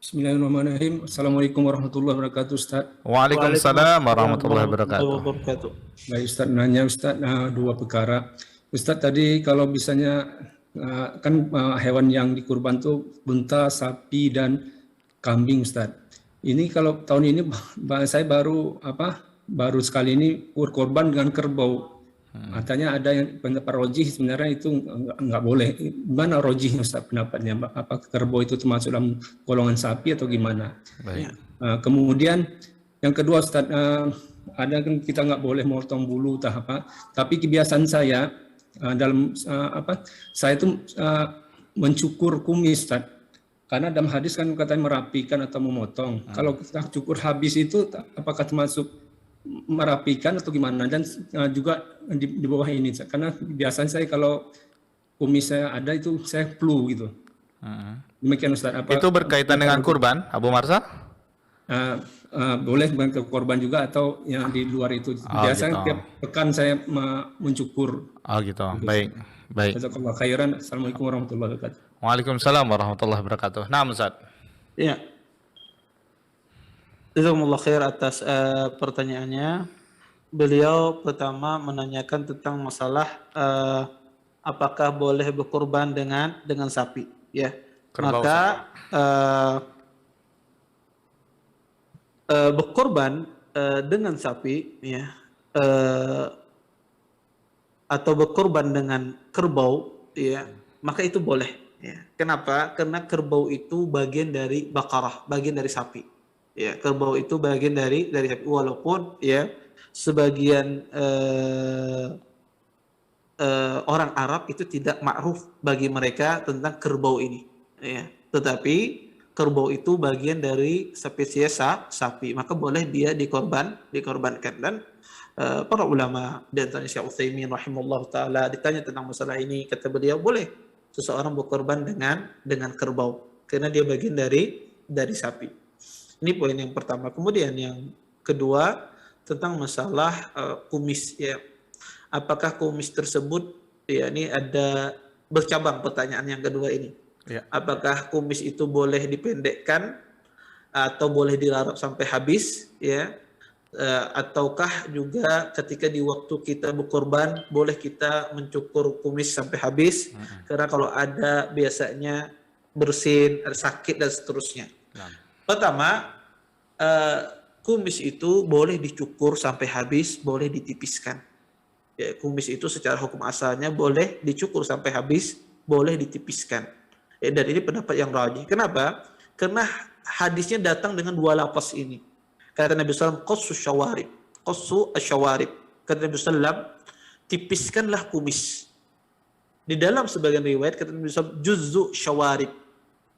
Bismillahirrahmanirrahim. Assalamualaikum warahmatullahi wabarakatuh, Ustaz. Waalaikumsalam warahmatullahi wabarakatuh. wabarakatuh. Baik, Ustaz, nanya Ustaz dua perkara. Ustaz, tadi kalau misalnya kan hewan yang dikurban tuh unta, sapi dan kambing, Ustaz. Ini kalau tahun ini saya baru sekali ini kurban dengan kerbau. Katanya ada yang pendapat rojih sebenarnya itu nggak boleh. Gimana rojih Ustaz pendapatnya? Apa kerbau itu termasuk dalam golongan sapi atau gimana? Baik. Kemudian yang kedua Ustaz, ada kan kita nggak boleh motong bulu tapi kebiasaan saya saya itu mencukur kumis Ustaz. Karena dalam hadis kan katanya merapikan atau memotong. Kalau kita cukur habis itu apakah termasuk merapikan atau gimana? Dan juga di bawah ini Ustaz. Karena biasanya saya kalau kumis saya ada itu saya flu gitu. Demikian Ustaz. Itu berkaitan dengan kurban, Abu Marsa? Boleh ke korban juga atau yang di luar itu. Biasanya gitu. tiap pekan saya mencukur. Oh gitu. Baik. Baik. Jazakallah khairan. Assalamualaikum warahmatullahi wabarakatuh. Waalaikumsalam warahmatullahi wabarakatuh. Nah, Ustaz. Ya. Jazakumullah khair atas pertanyaannya. Beliau pertama menanyakan tentang masalah apakah boleh berkorban dengan sapi, ya. Kerbau, Maka berkorban dengan sapi, ya, atau berkorban dengan kerbau, ya, maka itu boleh. Ya. Kenapa? Karena kerbau itu bagian dari bakarah, bagian dari sapi. Ya, kerbau itu bagian dari sapi. Walaupun ya sebagian orang Arab itu tidak ma'ruf bagi mereka tentang kerbau ini. Ya. Tetapi kerbau itu bagian dari spesies sapi, maka boleh dia dikorbankan. Dan para ulama di antaranya Syekh Utsaimin rahimahullah taala ditanya tentang masalah ini, kata beliau boleh seseorang berkorban dengan kerbau karena dia bagian dari sapi. Ini poin yang pertama. Kemudian yang kedua tentang masalah kumis, ya. Apakah kumis tersebut, ya, ini ada bercabang pertanyaan yang kedua ini. Ya. Apakah kumis itu boleh dipendekkan atau boleh dilarap sampai habis, ya? Ataukah juga ketika di waktu kita berkorban boleh kita mencukur kumis sampai habis? Karena kalau ada biasanya bersin, sakit dan seterusnya. Pertama, kumis itu boleh dicukur sampai habis, boleh ditipiskan. Ya, kumis itu secara hukum asalnya boleh dicukur sampai habis, boleh ditipiskan. Ya, dan ini pendapat yang rajih. Kenapa? Karena hadisnya datang dengan dua lafaz ini. Kata Nabi SAW, qassu asyawarib. Kata Nabi SAW, tipiskanlah kumis. Di dalam sebagian riwayat kata Nabi SAW, juzzu syawarib.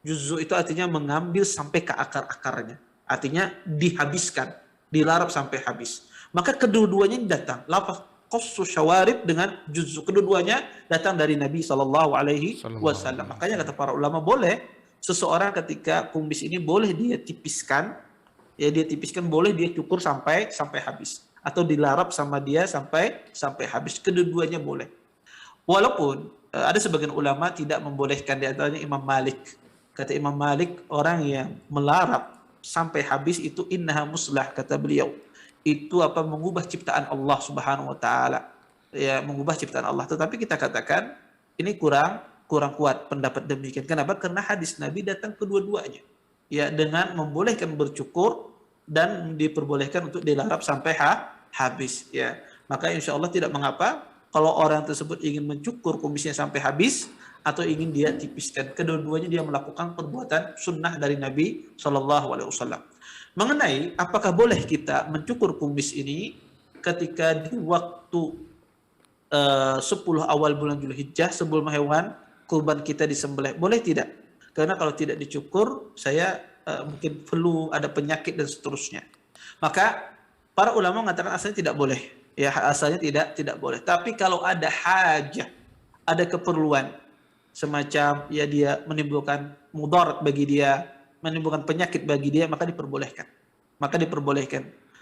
Juzzu itu artinya mengambil sampai ke akar-akarnya. Artinya dihabiskan, dilarap sampai habis. Maka kedua-duanya datang. Lafaz qassu syawarib dengan juzzu, kedua-duanya datang dari Nabi SAW. Makanya kata para ulama, boleh seseorang ketika kumis ini boleh dia tipiskan, ya, dia tipiskan, boleh dia cukur sampai habis atau dilarap sama dia sampai habis. Kedua-duanya boleh. Walaupun ada sebagian ulama tidak membolehkan, di antaranya Imam Malik. Kata Imam Malik, orang yang melarap sampai habis itu innaha muslah, kata beliau. Itu mengubah ciptaan Allah Subhanahu wa taala. Ya, mengubah ciptaan Allah. Tetapi kita katakan ini kurang kuat pendapat demikian. Kenapa? Karena hadis Nabi datang kedua-duanya. Ya, dengan membolehkan bercukur dan diperbolehkan untuk dilarap sampai habis, ya. Maka insya Allah tidak mengapa kalau orang tersebut ingin mencukur kumisnya sampai habis atau ingin dia tipiskan. Kedua-duanya dia melakukan perbuatan sunnah dari Nabi SAW. Mengenai apakah boleh kita mencukur kumis ini ketika di waktu 10 awal bulan Dzulhijjah sebelum hewan kurban kita disembelih, boleh tidak? Karena kalau tidak dicukur, saya mungkin flu, ada penyakit dan seterusnya. Maka para ulama mengatakan asalnya tidak boleh. Ya, asalnya tidak boleh. Tapi kalau ada hajah, ada keperluan semacam ya dia menimbulkan mudarat bagi dia, menimbulkan penyakit bagi dia, maka diperbolehkan.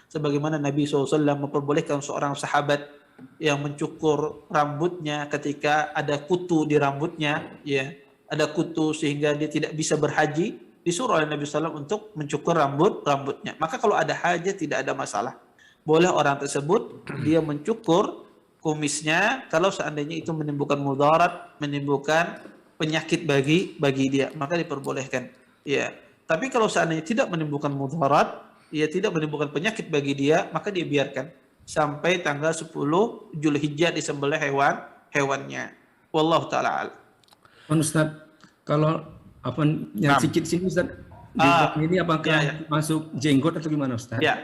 Sebagaimana Nabi SAW memperbolehkan seorang sahabat yang mencukur rambutnya ketika ada kutu di rambutnya, ya, ada kutu sehingga dia tidak bisa berhaji, disuruh oleh Nabi SAW untuk mencukur rambutnya. Maka kalau ada hajat tidak ada masalah. Boleh orang tersebut dia mencukur kumisnya kalau seandainya itu menimbulkan mudarat, menimbulkan penyakit bagi dia, maka diperbolehkan. Ya. Tapi kalau seandainya tidak menimbulkan mudarat, ya tidak menimbulkan penyakit bagi dia, maka dia biarkan sampai tanggal 10 Zulhijjah disembelih hewannya. Wallahu taala a'lam. Ustaz, kalau apa yang Naam. sikit sini Ustaz, di bawah ini apakah masuk jenggot atau gimana Ustaz? Ya.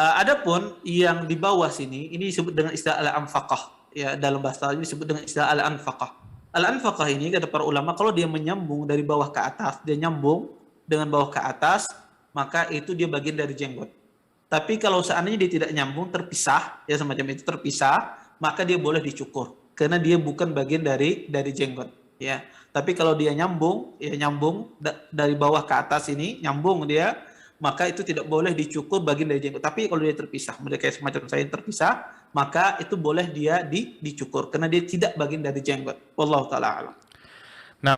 Adapun yang di bawah sini ini disebut dengan istilah al-anfaqah. Ya, dalam bahasa Arab disebut dengan istilah al-anfaqah. Al-anfaqah ini kata para ulama kalau dia menyambung dari bawah ke atas, dia nyambung dengan bawah ke atas, maka itu dia bagian dari jenggot. Tapi kalau seandainya dia tidak nyambung, terpisah, ya semacam itu terpisah, maka dia boleh dicukur karena dia bukan bagian dari jenggot, ya. Tapi kalau dia nyambung, ya nyambung dari bawah ke atas ini, nyambung dia, maka itu tidak boleh dicukur bagian dari jenggot. Tapi kalau dia terpisah, mereka semacam saya terpisah, maka itu boleh dia dicukur karena dia tidak bagian dari jenggot. Wallahu taala alam.